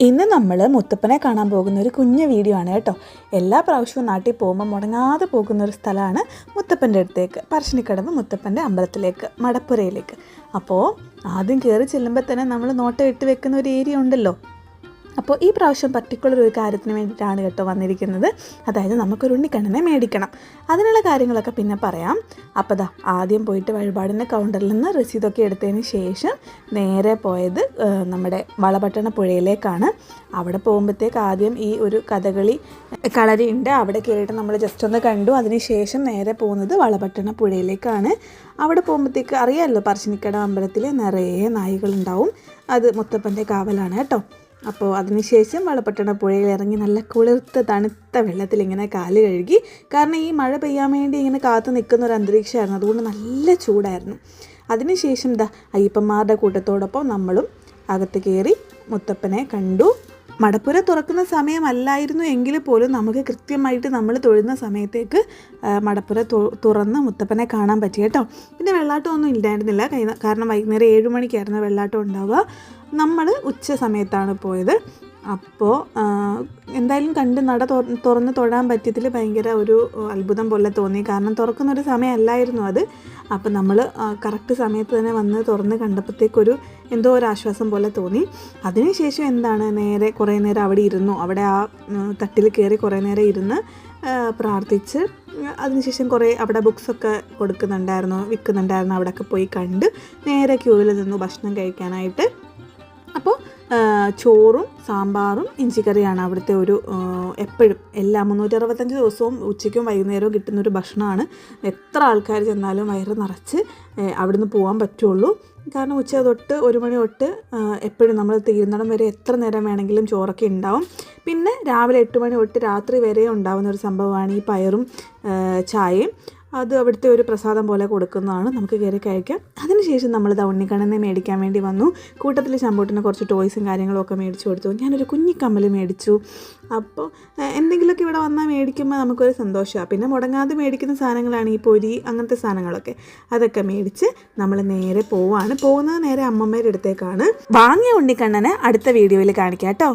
ഇന്ന് നമ്മൾ മുത്തപ്പനെ കാണാൻ പോകുന്ന ഒരു കുഞ്ഞു വീഡിയോ ആണ് കേട്ടോ. എല്ലാ പ്രാവശ്യവും നാട്ടിൽ പോകുമ്പോൾ മുടങ്ങാതെ പോകുന്ന ഒരു സ്ഥലമാണ് മുത്തപ്പൻ്റെ അടുത്തേക്ക്, പറശ്ശിനിക്കടവ് മുത്തപ്പൻ്റെ അമ്പലത്തിലേക്ക്, മടപ്പുരയിലേക്ക്. അപ്പോൾ ആദ്യം കയറി ചെല്ലുമ്പോൾ തന്നെ നമ്മൾ നോട്ടം ഇട്ട് വെക്കുന്ന ഒരു ഏരിയ ഉണ്ടല്ലോ. അപ്പോൾ ഈ പ്രാവശ്യം പർട്ടിക്കുലർ ഒരു കാര്യത്തിന് വേണ്ടിയിട്ടാണ് കേട്ടോ വന്നിരിക്കുന്നത്. അതായത് നമുക്കൊരു ഉണ്ണിക്കണ്ണനെ മേടിക്കണം. അതിനുള്ള കാര്യങ്ങളൊക്കെ പിന്നെ പറയാം. അപ്പോൾ ആദ്യം പോയിട്ട് വഴിപാടിൻ്റെ കൗണ്ടറിൽ നിന്ന് രസീതൊക്കെ എടുത്തതിന് ശേഷം നേരെ പോയത് നമ്മുടെ വളപട്ടണ പുഴയിലേക്കാണ്. അവിടെ പോകുമ്പോഴത്തേക്ക് ആദ്യം ഈ ഒരു കഥകളി കളരിയുണ്ട്, അവിടെ കയറിയിട്ട് നമ്മൾ ജസ്റ്റ് ഒന്ന് കണ്ടു. അതിന് ശേഷം നേരെ പോകുന്നത് വളപട്ടണ പുഴയിലേക്കാണ്. അവിടെ പോകുമ്പോഴത്തേക്ക് അറിയാമല്ലോ, പറശ്ശിനിക്കടവ് അമ്പലത്തിൽ നിറയെ നായ്കളുണ്ടാവും. അത് മുത്തപ്പൻ്റെ കാവലാണ് കേട്ടോ. അപ്പോൾ അതിനുശേഷം വളപട്ടണ പുഴയിൽ ഇറങ്ങി നല്ല കുളിർത്ത തണുത്ത വെള്ളത്തിൽ ഇങ്ങനെ കാല് കഴുകി. കാരണം ഈ മഴ പെയ്യാൻ വേണ്ടി ഇങ്ങനെ കാത്തു നിൽക്കുന്ന ഒരു അന്തരീക്ഷമായിരുന്നു, അതുകൊണ്ട് നല്ല ചൂടായിരുന്നു. അതിനുശേഷം അയ്യപ്പന്മാരുടെ കൂട്ടത്തോടൊപ്പം നമ്മളും അകത്ത് കയറി മുത്തപ്പനെ കണ്ടു. മടപ്പുര തുറക്കുന്ന സമയമല്ലായിരുന്നു എങ്കിൽ പോലും നമുക്ക് കൃത്യമായിട്ട് നമ്മൾ തൊഴുന്ന സമയത്തേക്ക് മടപ്പുര തുറന്ന് മുത്തപ്പനെ കാണാൻ പറ്റി കേട്ടോ. പിന്നെ വെള്ളാട്ടമൊന്നും ഇല്ലായിരുന്നില്ല, കാരണം വൈകുന്നേരം 7 മണിക്കായിരുന്നു വെള്ളാട്ടം ഉണ്ടാവുക. നമ്മൾ ഉച്ച സമയത്താണ് പോയത്. അപ്പോൾ എന്തായാലും കണ്ട് നട തുറന്ന് തൊഴാൻ പറ്റിയതിൽ ഭയങ്കര ഒരു അത്ഭുതം പോലെ തോന്നി. കാരണം തുറക്കുന്നൊരു സമയമല്ലായിരുന്നു അത്. അപ്പം നമ്മൾ കറക്റ്റ് സമയത്ത് തന്നെ വന്ന് തുറന്ന് കണ്ടപ്പോഴത്തേക്കൊരു എന്തോ ഒരു ആശ്വാസം പോലെ തോന്നി. അതിനുശേഷം കുറേ നേരം അവിടെ ഇരുന്നു. അവിടെ ആ തട്ടിൽ കയറി കുറേ നേരം ഇരുന്ന് പ്രാർത്ഥിച്ച്, അതിനുശേഷം കുറേ അവിടെ ബുക്സൊക്കെ വിൽക്കുന്നുണ്ടായിരുന്നു. അവിടെയൊക്കെ പോയി കണ്ട് നേരെ ക്യൂവിൽ നിന്നു ഭക്ഷണം കഴിക്കാനായിട്ട്. അപ്പോൾ ചോറും സാമ്പാറും ഇഞ്ചിക്കറിയാണ് അവിടുത്തെ ഒരു എപ്പോഴും എല്ലാ 365 ദിവസവും ഉച്ചയ്ക്കും വൈകുന്നേരവും കിട്ടുന്നൊരു ഭക്ഷണമാണ്. എത്ര ആൾക്കാർ ചെന്നാലും വയറ് നിറച്ച് അവിടുന്ന് പോകാൻ പറ്റുള്ളൂ. കാരണം ഉച്ച തൊട്ട് 1 മണി തൊട്ട് എപ്പോഴും നമ്മൾ തീരുന്നിടം വരെ എത്ര നേരം വേണമെങ്കിലും ചോറൊക്കെ ഉണ്ടാവും. പിന്നെ രാവിലെ 8 മണി തൊട്ട് രാത്രി വരെ ഉണ്ടാകുന്ന ഒരു സംഭവമാണ് ഈ പയറും ചായയും. അത് അവിടുത്തെ ഒരു പ്രസാദം പോലെ കൊടുക്കുന്നതാണ്, നമുക്ക് കയറി കഴിക്കാം. അതിനുശേഷം നമ്മൾ ഉണ്ണിക്കണ്ണനെ മേടിക്കാൻ വേണ്ടി വന്നു. കൂട്ടത്തിൽ ശമ്പൂട്ടിന് കുറച്ച് ടോയ്സും കാര്യങ്ങളും ഒക്കെ മേടിച്ചു കൊടുത്തു. ഞാനൊരു കുഞ്ഞിക്കമ്മൽ മേടിച്ചു. അപ്പോൾ എന്തെങ്കിലുമൊക്കെ ഇവിടെ വന്നാൽ മേടിക്കുമ്പോൾ നമുക്കൊരു സന്തോഷമാണ്. പിന്നെ മുടങ്ങാതെ മേടിക്കുന്ന സാധനങ്ങളാണ് ഈ പൊരി, അങ്ങനത്തെ സാധനങ്ങളൊക്കെ. അതൊക്കെ മേടിച്ച് നമ്മൾ നേരെ പോകുന്നത് നേരെ അമ്മമ്മയുടെ അടുത്തേക്കാണ്. വാങ്ങിയ ഉണ്ണിക്കണ്ണനെ അടുത്ത വീഡിയോയിൽ കാണിക്കാം കേട്ടോ.